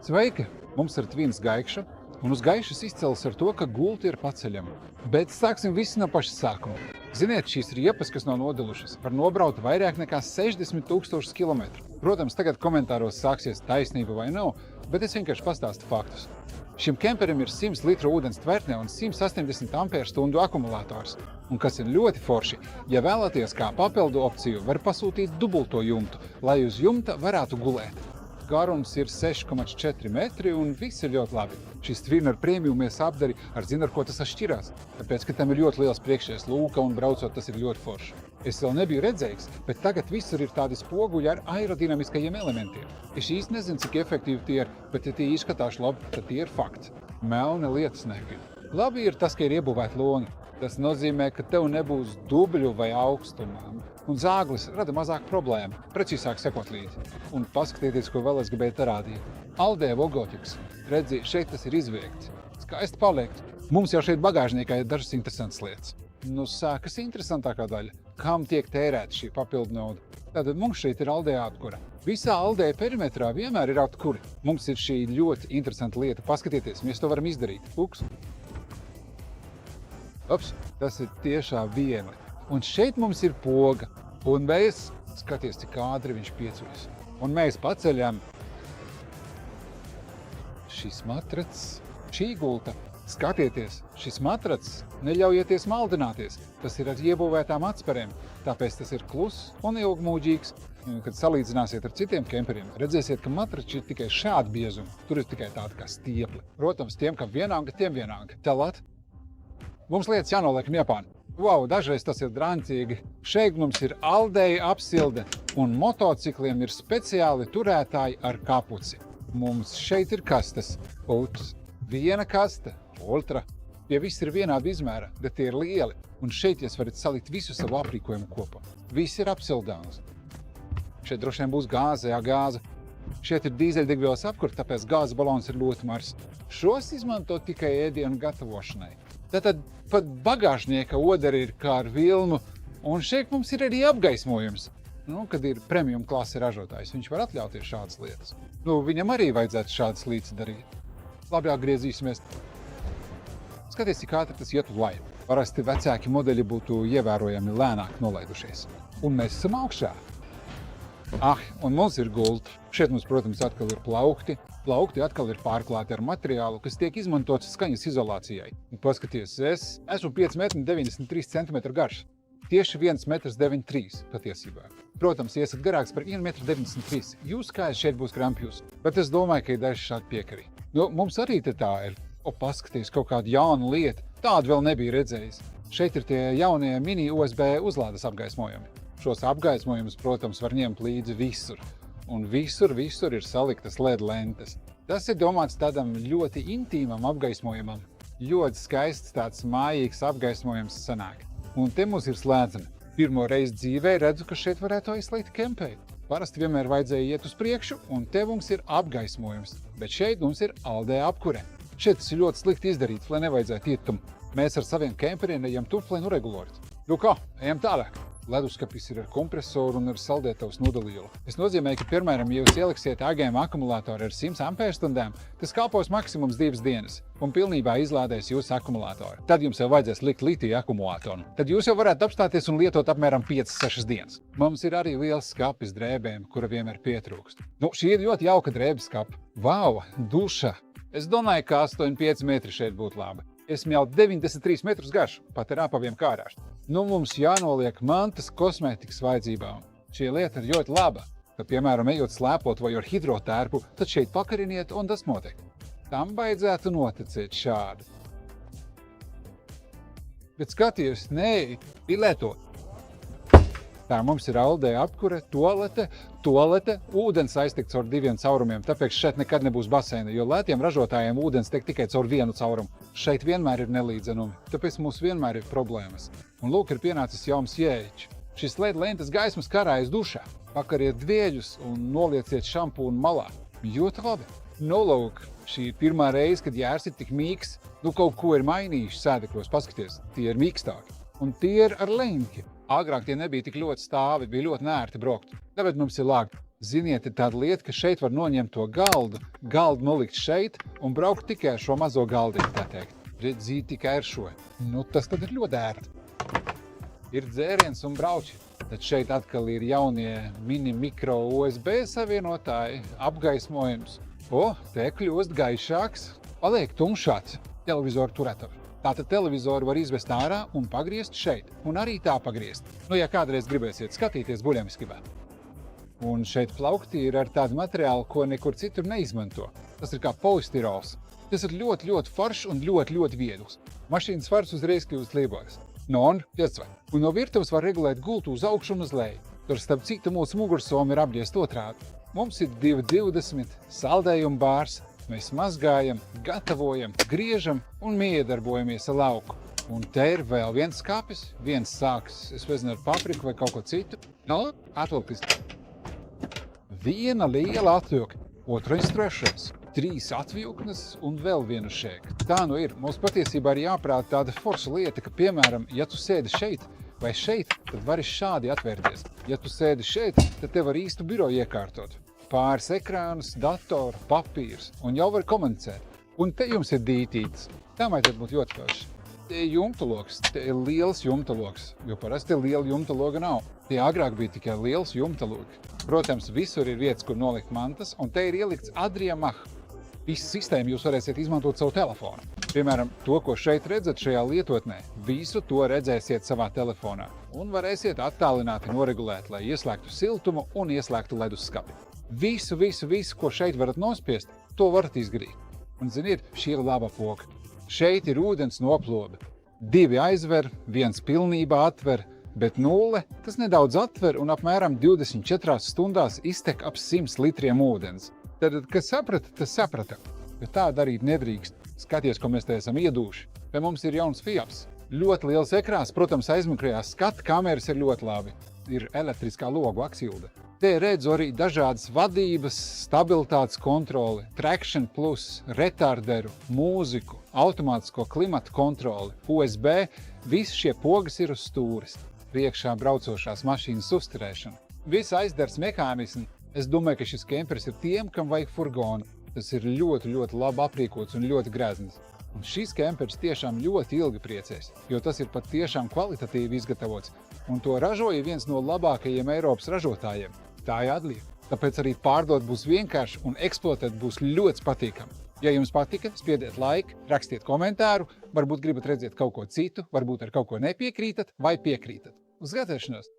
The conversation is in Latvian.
Sveiki! Mums ir tvins gaiša, un uz gaišas izcels ar to, ka gulta ir paceļama. Bet sāksim visu no paša sākuma. Ziniet, šīs riepas, kas nav nodalušas, var nobraut vairāk nekā 60,000 kilometru. Protams, tagad komentāros sāksies taisnība vai nav, bet es vienkārši pastāstu faktus. Šim kemperim ir 100 litru ūdens tvertne un 180 ampērstundu akumulators. Un kas ir ļoti forši, ja vēlaties kā papildu opciju, var pasūtīt dubulto jumtu, lai uz jumta varētu gulēt. Garums ir 6,4 metri un viss ir ļoti labi. Šis tvin ar premiumies apdari ar ko tas atšķirās, tāpēc, ka tam ir ļoti liels priekšējais lūka un braucot tas ir ļoti forši. Es vēl nebiju redzējis, bet tagad visur ir tādi spoguļi ar aerodinamiskajiem elementiem. Es īsti nezinu, cik efektīvi tie ir, bet ja tie izskatās labi, tad tie ir fakts. Melna lietas negrib. Labi ir tas, ka ir iebūvēti loni. Tas nozīmē, ka tev nebūs dubļu vai augstumā. Un zāglis rada mazāk problēmu, precīzāk sekot līdzi. Un paskatieties, ko vēl es gribēju parādīt. Aldē logotiks. Redzi, šeit tas ir izviegts. Skaisti paliek. Mums jau šeit bagāžniekā ir dažas interesantas lietas. Nu, sākas interesantākā daļa. Kam tiek tērēta šī papildu nauda? Tātad mums šeit ir Aldē apkura. Visā Aldē perimetrā vienmēr ir apkuri. Mums ir šī ļoti interesanta lieta. Paskatieties, mēs to varam izdarīt. Ups, tas ir tiešā viegli. Un šeit mums ir poga. Un mēs, skaties, cik ātri viņš piecuļas. Un mēs paceļam šis matracs, šī gulta. Skatieties, šis matracs, neļaujieties maldināties. Tas ir ar iebūvētām atsperēm, tāpēc tas ir kluss un ilgmūģīgs. Kad salīdzināsiet ar citiem kemperiem, redzēsiet, ka matrači ir tikai šādi biezumi. Tur ir tikai tādi kā stiepli. Protams, tiem, kam vienalga, tiem vienalga. Telat? Mums lietas jānoliek Japāni. Wow, dažreiz tas ir drancīgi. Šeit mums ir Aldēja apsilde un motocikliem ir speciāli turētāji ar kapuci. Mums šeit ir kastes. Uts, viena kaste, ultra. Tie visi ir vienādi izmēra, bet tie ir lieli. Un šeit jūs varat salikt visu savu aprīkojumu kopā. Viss ir apsildāms. Šeit droši vien būs gāze, gāze. Šeit ir dīzeļdegvielas apkur, tāpēc gāzes balons ir ļoti mars. Šos izmanto tikai ēdienu gatavošanai. Tātad pat bagāžnieka oderi ir kā ar vilnu, un šeit mums ir arī apgaismojums. Kad ir premium klase ražotājs, viņš var atļauties šādas lietas. Viņam arī vajadzētu šādas lietas darīt. Labi, atgriezīsimies. Skaties, cik ātri tas iet uz leju. Parasti vecāki modeļi būtu ievērojami lēnāk nolaidušies. Un mēs esam augšā. Un mums ir gulta. Šeit mums, protams, atkal ir plaukti. Plaukti atkal ir pārklāti ar materiālu, kas tiek izmantots skaņas izolācijai. Un paskaties, es esmu 5,93 cm garš. Tieši 1,93 m patiesībā. Protams, ja esat garāks par 1,93 m, jūs kājas šeit būs krampjus. Bet es domāju, ka ir daži šādi piekarī. Mums arī te tā ir. Paskaties, kaut kāda jauna lieta. Tādu vēl nebija redzējis. Šeit ir tie jaunie mini USB uzlādes apgaismojumi. Šos apgaismojumus, protams, var ņemt līdzi visur. Un visur ir saliktas LED lentes. Tas ir domāts tādam ļoti intīmam apgaismojumam. Ļoti skaists tāds mājīgs apgaismojums sanāk. Un te mums ir slēdzami. Pirmo reizi dzīvē redzu, ka šeit varētu aizslēgt kempēju. Parasti vienmēr vajadzēja iet uz priekšu, un te mums ir apgaismojums. Bet šeit mums ir Aldē apkure. Šeit tas ir ļoti slikti izdarīts, lai nevajadzētu iet Mēs ar saviem kemperiem ejam turp, lai regulāri. Kā? Ejam tālāk. Leduskapis ir ar kompresoru un ar saldētavas nodalījumu. Tas nozīmē, ka, piemēram, ja jūs ieliksiet AGM akumulātoru ar 100 ampērstundām, tas kalpos maksimums 2 dienas un pilnībā izlādēs jūsu akumulātoru. Tad jums jau vajadzēs likt litiju akumulātoru. Tad jūs jau varētu apstāties un lietot apmēram 5-6 dienas. Mums ir arī liels skapis drēbēm, kura vienmēr pietrūkst. Šī ir ļoti jauka drēbes skapa. Vau, duša! Es domāju, ka 8,5 metri šeit būtu labi. Esmu jau 93 metrus garš, pat ar apaviem kārāšs. Mums jānoliek mantas kosmētikas vajadzībām. Šī lieta ir ļoti laba. Tad, piemēram, ejot slēpot vai ar hidrotērpu, tad šeit pakariniet un tas notiek. Tam vajadzētu noticēt šādi. Bet skaties, nē, pilētot. Tā mums ir Aldē apkure, tualete, ūdens aiztikt caur 2 caurumiem, tāpēc šeit nekad nebūs baseina, jo lētiem ražotājiem ūdens tiek tikai caur 1 caurumu. Šeit vienmēr ir nelīdzenumi, tāpēc mums vienmēr ir problēmas. Un lūk, ir pienācis jauns jēģis. Šis LED lentes gaismas karājas dušā. Pakariet dvieļus un nolieciet šampūnu malā. Ļoti labi. Lūk, šī ir pirmā reize, kad jērs ir tik mīks. Kaut ko ir mainījuši sēdekļos, paskaties, tie ir mīkstāki. Un tie ir ar leņķi. Agrāk tie nebija tik ļoti stāvi, bija ļoti nērti braukt. Tāpēc mums ir lāgi. Ziniet, ir tāda lieta, ka šeit var noņemt to galdu nolikt šeit un braukt tikai ar šo mazo galdiņu, tā teikt. Redzīt tikai ar šo. Nu, tas tad ir ļoti ērti. Ir dzēriens un brauči. Tad šeit atkal ir jaunie mikro USB savienotāji, apgaismojums. Te kļūst gaišāks, paliek tumšāks televizoru turētavs. Tātad televizoru var izvest ārā un pagriezt šeit. Un arī tā pagriezt. Nu, ja kādreiz gribēsiet skatīties buļļamiskibā. Un šeit plaukti ir ar tādu materiālu, ko nekur citur neizmanto. Tas ir kā polistirols. Tas ir ļoti, ļoti foršs un ļoti, ļoti viegls. Mašīnas svars uzreiz kļūst lielāks. Un no virtuves var regulēt gultu uz augšu un uz leju. Tur starp citu mūsu mugursoma ir apģēst otrādi. Mums ir 220 saldējuma bārs. Mēs mazgājam, gatavojam, griežam un miedarbojamies ar lauku. Un te ir vēl viens skapis, viens sāks, es nezinu, ar papriku vai kaut ko citu. Atvilktis. Viena liela atvilka, otrais trešais, 3 atvilknes un vēl viena šēka. Tā nu ir. Mums patiesībā ir jāprāt tāda forša lieta, ka, piemēram, ja tu sēdi šeit vai šeit, tad vari šādi atvērties. Ja tu sēdi šeit, tad te var īstu biroju iekārtot. Pāris ekrānus, datoru, papīrs un jau var komunicēt. Un te jums ir dītītes. Tā vajadzētu būt ļoti forši. Te ir jumtaloks, te ir liels jumtaloks, jo parasti liela jumtaloga nav. Tie agrāk bija tikai liels jumtalogi. Protams, visur ir vietas, kur nolikt mantas, un te ir ielikts Adria Mach. Visu sistēmu jūs varēsiet izmantot savu telefonu. Piemēram, to, ko šeit redzat šajā lietotnē, visu to redzēsiet savā telefonā. Un varēsiet attālināti noregulēt, lai ieslēgtu siltumu un ieslēgtu leduskapi. Visu, ko šeit varat nospiest, to varat izdarīt. Un, ziniet, šī ir laba poga. Šeit ir ūdens noplobe. 2 aizver, 1 pilnībā atver, bet 0 tas nedaudz atver un apmēram 24 stundās iztek ap 100 litriem ūdens. Tad, kas saprata, tas saprata. Bet tā darīt nedrīkst. Skaties, ko mēs te esam iedūši. Pie mums ir jauns Fiats. Ļoti liels ekrāns, protams, aizmugurējās skatu kameras ir ļoti labi. Ir elektriskā logu aksilde. Te redzu arī dažādas vadības, stabilitātes kontroli, traction plus, retarderu, mūziku, automātisko klimatu kontroli, USB. Visi šie pogas ir uz stūres. Priekšā braucošās mašīnas uzturēšana. Visi aizdars mehānismi. Es domāju, ka šis kempers ir tiem, kam vajag furgonu. Tas ir ļoti, ļoti labi aprīkots un ļoti grezns. Un šis kempers tiešām ļoti ilgi priecēs, jo tas ir pat tiešām kvalitatīvi izgatavots. Un to ražoja viens no labākajiem Eiropas ražotājiem. Tā ir Adlija. Tāpēc arī pārdot būs vienkārši un eksploatēt būs ļoti patīkami. Ja jums patika, spiediet laiku, rakstiet komentāru, varbūt gribat redzēt kaut ko citu, varbūt ar kaut ko nepiekrītat vai piekrītat. Uz gatavošanos!